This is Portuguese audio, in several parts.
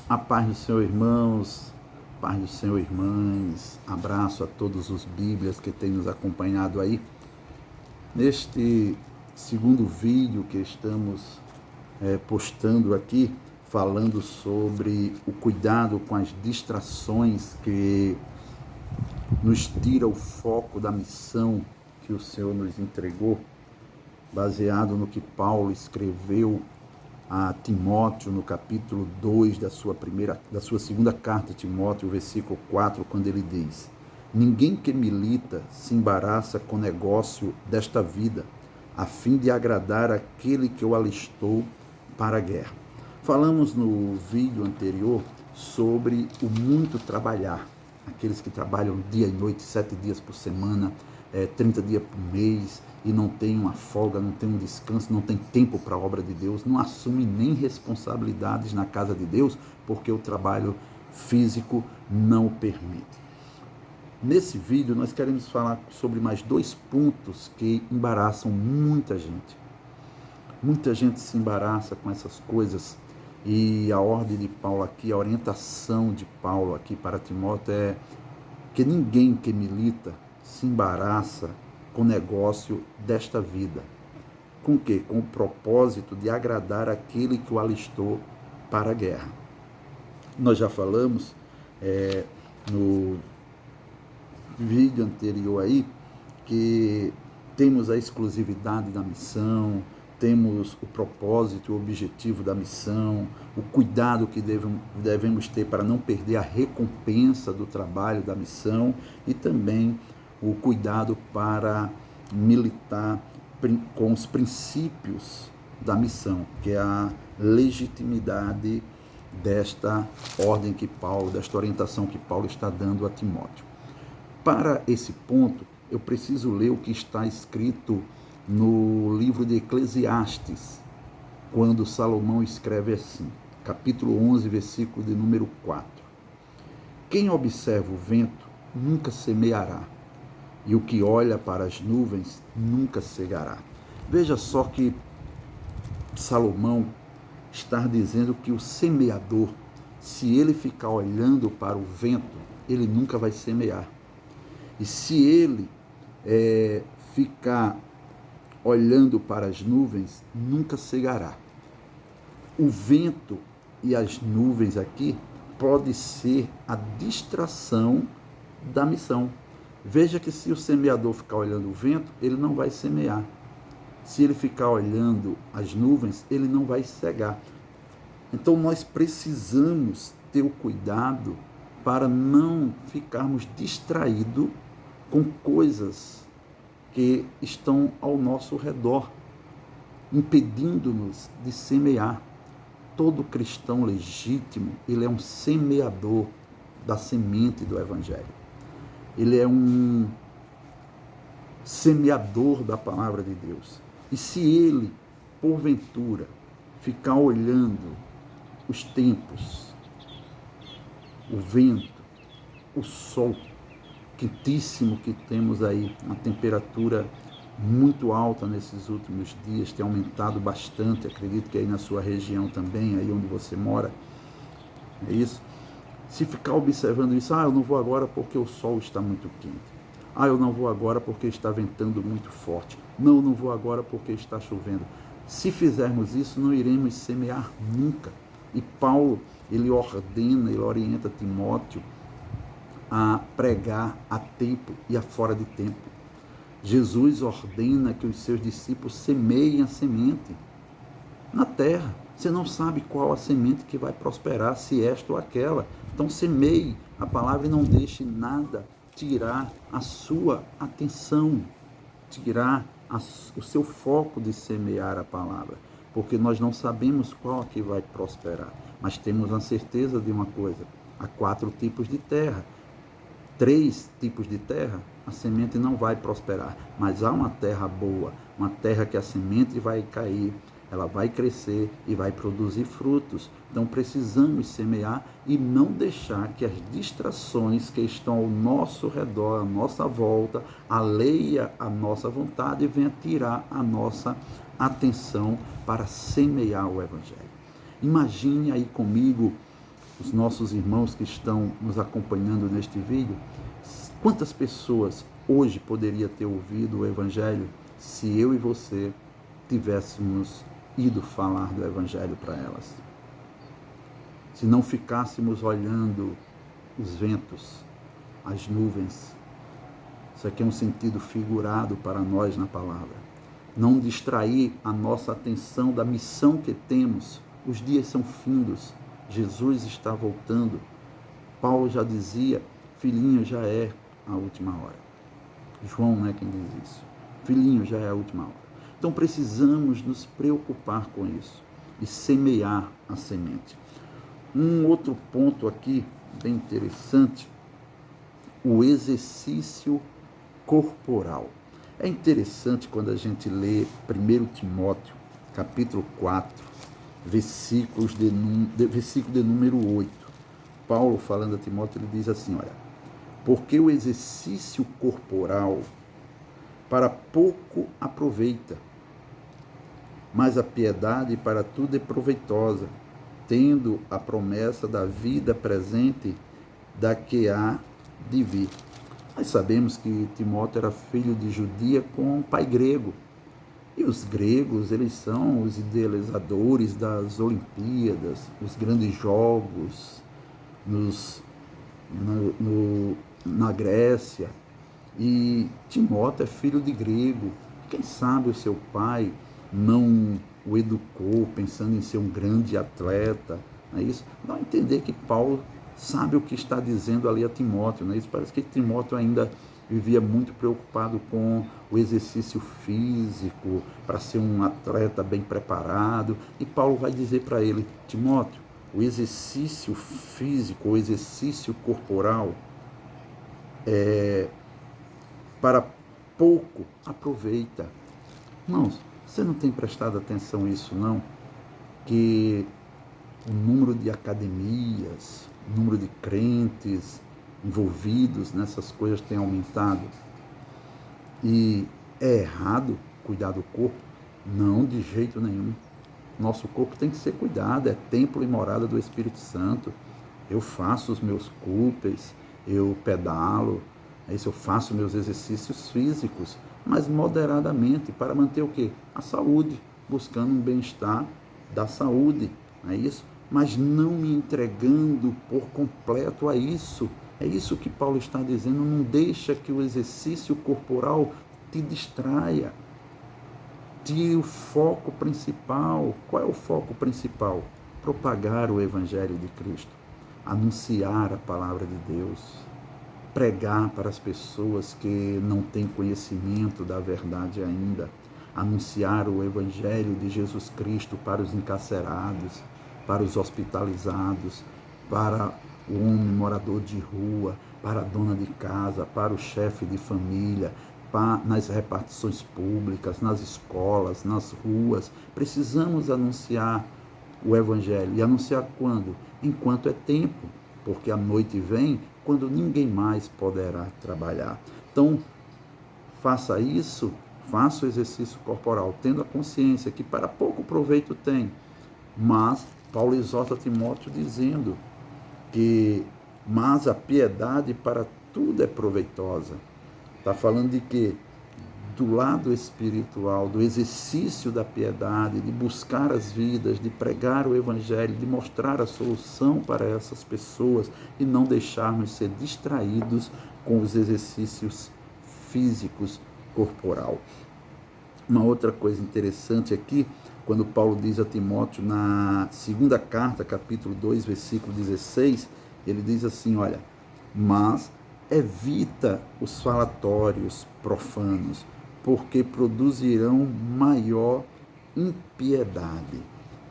A paz do Senhor, irmãos, paz do Senhor, irmãs, abraço a todos os Bíblias que têm nos acompanhado aí. Neste segundo vídeo que estamos postando aqui, falando sobre o cuidado com as distrações que nos tira o foco da missão que o Senhor nos entregou, baseado no que Paulo escreveu a Timóteo no capítulo 2 da sua segunda carta a Timóteo, versículo 4, quando ele diz: ninguém que milita se embaraça com o negócio desta vida, a fim de agradar aquele que o alistou para a guerra. Falamos no vídeo anterior sobre o muito trabalhar, aqueles que trabalham dia e noite, 7 dias por semana, 30 dias por mês, e não tem uma folga, não tem um descanso, não tem tempo para a obra de Deus, não assume nem responsabilidades na casa de Deus, porque o trabalho físico não o permite. Nesse vídeo nós queremos falar sobre mais 2 pontos que embaraçam muita gente. Muita gente se embaraça com essas coisas, e a ordem de Paulo aqui, a orientação de Paulo aqui para Timóteo é que ninguém que milita se embaraça com o negócio desta vida. Com o quê? Com o propósito de agradar aquele que o alistou para a guerra. Nós já falamos no vídeo anterior aí que temos a exclusividade da missão, temos o propósito e o objetivo da missão, o cuidado que devemos ter para não perder a recompensa do trabalho da missão e também o cuidado para militar com os princípios da missão, que é a legitimidade desta ordem que Paulo, desta orientação que Paulo está dando a Timóteo. Para esse ponto, eu preciso ler o que está escrito no livro de Eclesiastes, quando Salomão escreve assim, capítulo 11, versículo de número 4. Quem observa o vento nunca semeará, e o que olha para as nuvens nunca cegará. Veja só que Salomão está dizendo que o semeador, se ele ficar olhando para o vento, ele nunca vai semear. E se ele ficar olhando para as nuvens, nunca cegará. O vento e as nuvens aqui pode ser a distração da missão. Veja que se o semeador ficar olhando o vento, ele não vai semear. Se ele ficar olhando as nuvens, ele não vai cegar. Então nós precisamos ter o cuidado para não ficarmos distraídos com coisas que estão ao nosso redor, impedindo-nos de semear. Todo cristão legítimo, ele é um semeador da semente do Evangelho. Ele é um semeador da palavra de Deus. E se ele, porventura, ficar olhando os tempos, o vento, o sol quentíssimo que temos aí, uma temperatura muito alta nesses últimos dias, tem aumentado bastante, acredito que aí na sua região também, aí onde você mora, é isso? Se ficar observando isso, eu não vou agora porque o sol está muito quente, eu não vou agora porque está ventando muito forte, não vou agora porque está chovendo. Se fizermos isso, não iremos semear nunca. E Paulo, ele orienta Timóteo a pregar a tempo e a fora de tempo. Jesus ordena que os seus discípulos semeiem a semente na terra. Você não sabe qual a semente que vai prosperar, se esta ou aquela. Então semeie a palavra e não deixe nada tirar a sua atenção, tirar o seu foco de semear a palavra, porque nós não sabemos qual que vai prosperar, mas temos a certeza de uma coisa: há 4 tipos de terra. 3 tipos de terra, a semente não vai prosperar, mas há uma terra boa, uma terra que a semente vai cair, ela vai crescer e vai produzir frutos. Então precisamos semear e não deixar que as distrações que estão ao nosso redor, à nossa volta, alheia a nossa vontade, venha tirar a nossa atenção para semear o Evangelho. Imagine aí comigo os nossos irmãos que estão nos acompanhando neste vídeo, quantas pessoas hoje poderia ter ouvido o Evangelho se eu e você tivéssemos ido falar do Evangelho para elas? Se não ficássemos olhando os ventos, as nuvens. Isso aqui é um sentido figurado para nós na palavra. Não distrair a nossa atenção da missão que temos. Os dias são findos. Jesus está voltando. Paulo já dizia, filhinho, já é a última hora. João não é quem diz isso. Filhinho, já é a última hora. Então precisamos nos preocupar com isso e semear a semente. Um outro ponto aqui, bem interessante, o exercício corporal. É interessante quando a gente lê 1 Timóteo, capítulo 4, versículo de número 8. Paulo, falando a Timóteo, ele diz assim, olha, porque o exercício corporal para pouco aproveita, mas a piedade para tudo é proveitosa, tendo a promessa da vida presente da que há de vir. Nós sabemos que Timóteo era filho de judia com pai grego. E os gregos, eles são os idealizadores das Olimpíadas, os grandes jogos na Grécia. E Timóteo é filho de grego. Quem sabe o seu pai não o educou pensando em ser um grande atleta, não é isso? Dá a entender que Paulo sabe o que está dizendo ali a Timóteo, não é isso? Parece que Timóteo ainda vivia muito preocupado com o exercício físico, para ser um atleta bem preparado, e Paulo vai dizer para ele, Timóteo, o exercício físico, o exercício corporal, para pouco aproveita. Irmãos, você não tem prestado atenção nisso, não? Que o número de academias, o número de crentes envolvidos nessas coisas tem aumentado. E é errado cuidar do corpo? Não, de jeito nenhum. Nosso corpo tem que ser cuidado, é templo e morada do Espírito Santo. Eu faço os meus culpes, eu pedalo, eu faço meus exercícios físicos, mas moderadamente, para manter o quê? A saúde, buscando um bem-estar da saúde, não é isso? Mas não me entregando por completo a isso. É isso que Paulo está dizendo, não deixa que o exercício corporal te distraia. Tire o foco principal. Qual é o foco principal? Propagar o Evangelho de Cristo, anunciar a palavra de Deus, pregar para as pessoas que não têm conhecimento da verdade ainda, anunciar o Evangelho de Jesus Cristo para os encarcerados, para os hospitalizados, para o homem morador de rua, para a dona de casa, para o chefe de família, nas repartições públicas, nas escolas, nas ruas. Precisamos anunciar o Evangelho. E anunciar quando? Enquanto é tempo, porque a noite vem quando ninguém mais poderá trabalhar. Então, faça isso, faça o exercício corporal, tendo a consciência que para pouco proveito tem. Mas Paulo exorta Timóteo dizendo que mas a piedade para tudo é proveitosa. Está falando de quê? Do lado espiritual, do exercício da piedade, de buscar as vidas, de pregar o Evangelho, de mostrar a solução para essas pessoas e não deixarmos ser distraídos com os exercícios físicos corporal. Uma outra coisa interessante aqui, quando Paulo diz a Timóteo na segunda carta, capítulo 2, versículo 16, ele diz assim, olha, mas evita os falatórios profanos, porque produzirão maior impiedade.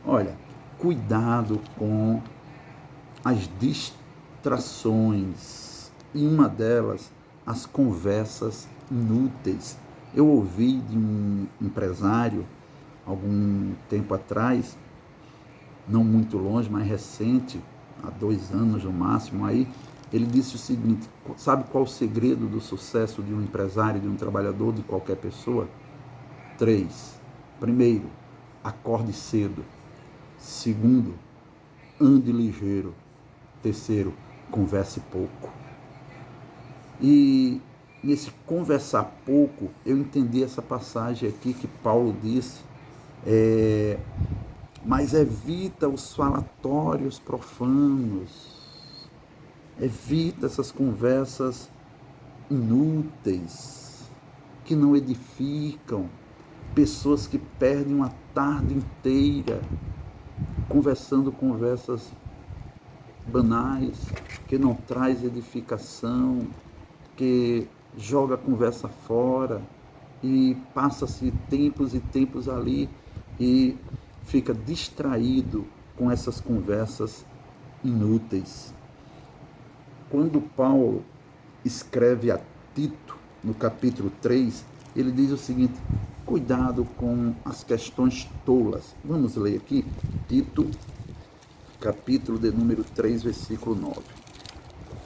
Olha, cuidado com as distrações, e uma delas, as conversas inúteis. Eu ouvi de um empresário, algum tempo atrás, não muito longe, mas recente, há 2 anos no máximo, aí, ele disse o seguinte, sabe qual o segredo do sucesso de um empresário, de um trabalhador, de qualquer pessoa? 3. Primeiro, acorde cedo. Segundo, ande ligeiro. Terceiro, converse pouco. E nesse conversar pouco, eu entendi essa passagem aqui que Paulo disse, mas evita os falatórios profanos, evita essas conversas inúteis, que não edificam, pessoas que perdem uma tarde inteira conversando conversas banais, que não traz edificação, que joga a conversa fora e passa-se tempos e tempos ali e fica distraído com essas conversas inúteis. Quando Paulo escreve a Tito, no capítulo 3, ele diz o seguinte: cuidado com as questões tolas. Vamos ler aqui, Tito, capítulo de número 3, versículo 9.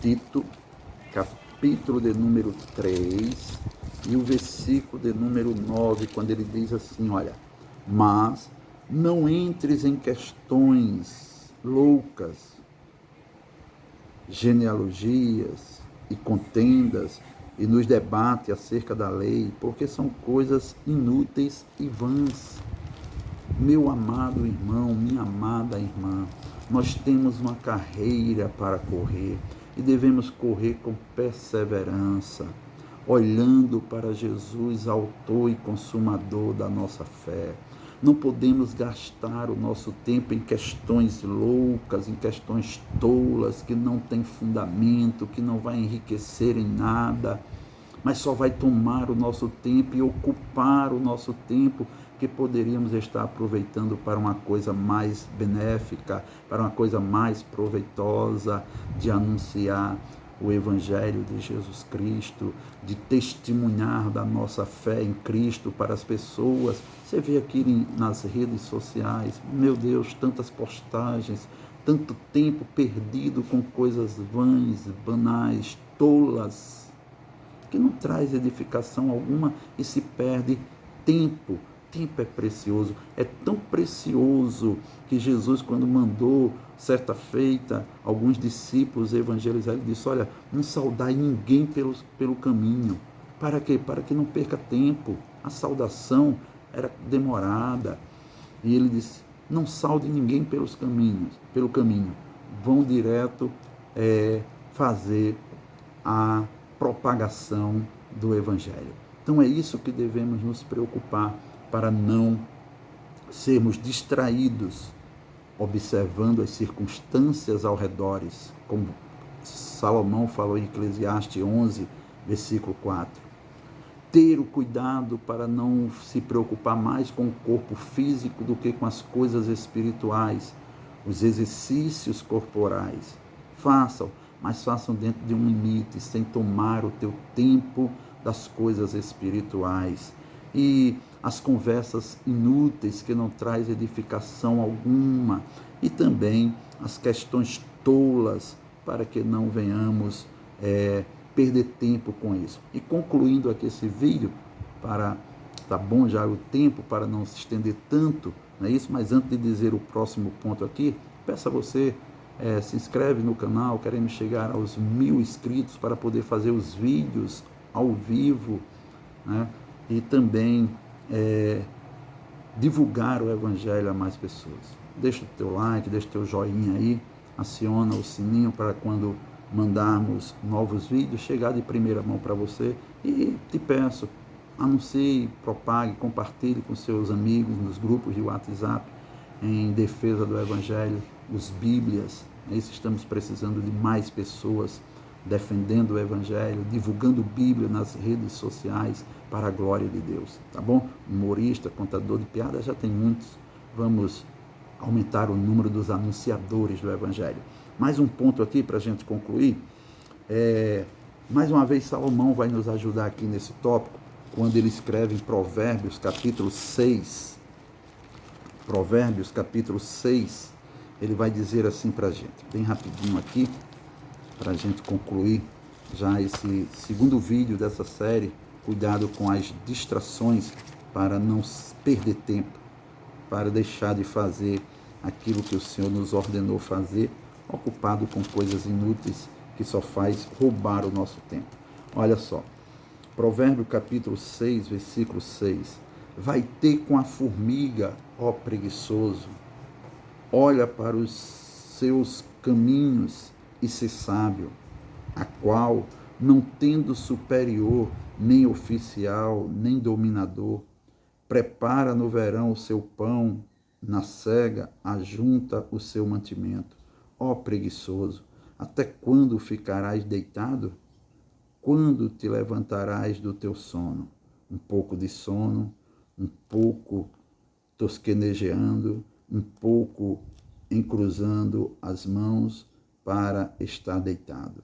Tito, capítulo de número 3, e o versículo de número 9, quando ele diz assim, olha, mas não entres em questões loucas, genealogias e contendas, e nos debate acerca da lei, porque são coisas inúteis e vãs. Meu amado irmão, minha amada irmã, nós temos uma carreira para correr e devemos correr com perseverança, olhando para Jesus, autor e consumador da nossa fé. Não podemos gastar o nosso tempo em questões loucas, em questões tolas, que não têm fundamento, que não vai enriquecer em nada, mas só vai tomar o nosso tempo e ocupar o nosso tempo, que poderíamos estar aproveitando para uma coisa mais benéfica, para uma coisa mais proveitosa, de anunciar o Evangelho de Jesus Cristo, de testemunhar da nossa fé em Cristo para as pessoas. Você vê aqui nas redes sociais, meu Deus, tantas postagens, tanto tempo perdido com coisas vãs, banais, tolas, que não traz edificação alguma e se perde tempo. Tempo é precioso, é tão precioso que Jesus, quando mandou, certa feita, alguns discípulos evangelizar, ele disse, olha, não saudai ninguém pelo caminho. Para quê? Para que não perca tempo. A saudação era demorada. E ele disse, não saude ninguém pelo caminho. Vão direto fazer a propagação do Evangelho. Então é isso que devemos nos preocupar, para não sermos distraídos, observando as circunstâncias ao redor, como Salomão falou em Eclesiastes 11, versículo 4. Ter o cuidado para não se preocupar mais com o corpo físico do que com as coisas espirituais, os exercícios corporais. Façam, mas façam dentro de um limite, sem tomar o teu tempo das coisas espirituais. E as conversas inúteis que não traz edificação alguma, e também as questões tolas, para que não venhamos perder tempo com isso. E concluindo aqui esse vídeo, tá bom já o tempo, para não se estender tanto, não é isso? Mas antes de dizer o próximo ponto aqui, peço a você, se inscreve no canal, queremos chegar aos 1000 inscritos para poder fazer os vídeos ao vivo, né? E também divulgar o Evangelho a mais pessoas. Deixa o teu like, deixa o teu joinha aí, aciona o sininho para quando mandarmos novos vídeos, chegar de primeira mão para você. E te peço, anuncie, propague, compartilhe com seus amigos nos grupos de WhatsApp em defesa do Evangelho, os Bíblias. É isso, estamos precisando de mais pessoas defendendo o Evangelho, divulgando Bíblia nas redes sociais para a glória de Deus, tá bom? Humorista, contador de piadas, já tem muitos. Vamos aumentar o número dos anunciadores do Evangelho. Mais um ponto aqui para a gente concluir. Mais uma vez, Salomão vai nos ajudar aqui nesse tópico, quando ele escreve em Provérbios, capítulo 6. Provérbios, capítulo 6, ele vai dizer assim para a gente, bem rapidinho aqui, para a gente concluir já esse segundo vídeo dessa série. Cuidado com as distrações, para não perder tempo, para deixar de fazer aquilo que o Senhor nos ordenou fazer, ocupado com coisas inúteis que só faz roubar o nosso tempo. Olha só, Provérbio capítulo 6, versículo 6. Vai ter com a formiga, ó preguiçoso, olha para os seus caminhos e se sábio, a qual, não tendo superior, nem oficial, nem dominador, prepara no verão o seu pão, na cega ajunta o seu mantimento. Ó preguiçoso, até quando ficarás deitado? Quando te levantarás do teu sono? Um pouco de sono, um pouco tosquenejeando, um pouco encruzando as mãos para estar deitado.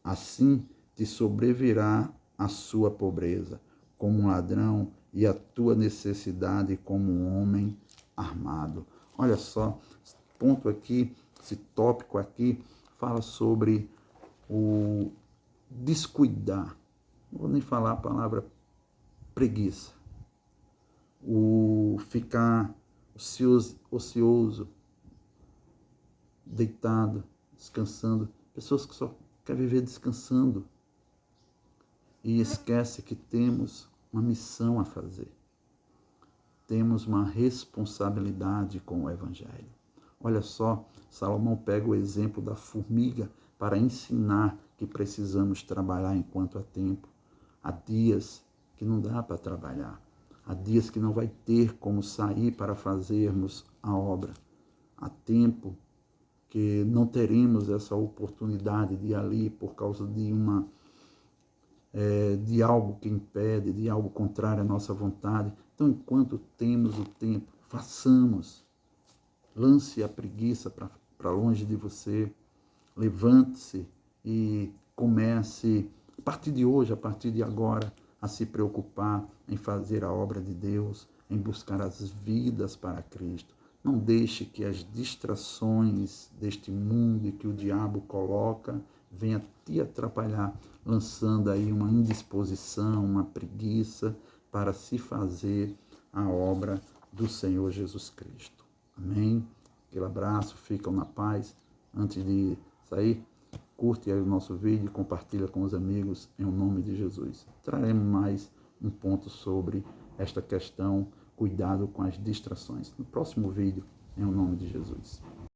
Assim te sobrevirá a sua pobreza, como um ladrão, e a tua necessidade como um homem armado. Olha só, esse ponto aqui, esse tópico aqui, fala sobre o descuidar. Não vou nem falar a palavra preguiça. O ficar ocioso, deitado, descansando. Pessoas que só querem viver descansando e esquece que temos uma missão a fazer. Temos uma responsabilidade com o Evangelho. Olha só, Salomão pega o exemplo da formiga para ensinar que precisamos trabalhar enquanto há tempo. Há dias que não dá para trabalhar. Há dias que não vai ter como sair para fazermos a obra. Há tempo que não teremos essa oportunidade de ir ali por causa de algo que impede, de algo contrário à nossa vontade. Então, enquanto temos o tempo, façamos. Lance a preguiça para longe de você. Levante-se e comece, a partir de hoje, a partir de agora, a se preocupar em fazer a obra de Deus, em buscar as vidas para Cristo. Não deixe que as distrações deste mundo e que o diabo coloca venha te atrapalhar, lançando aí uma indisposição, uma preguiça para se fazer a obra do Senhor Jesus Cristo. Amém? Aquele abraço, ficam na paz. Antes de sair, curte aí o nosso vídeo e compartilha com os amigos em nome de Jesus. Traremos mais um ponto sobre esta questão, cuidado com as distrações. No próximo vídeo, em nome de Jesus.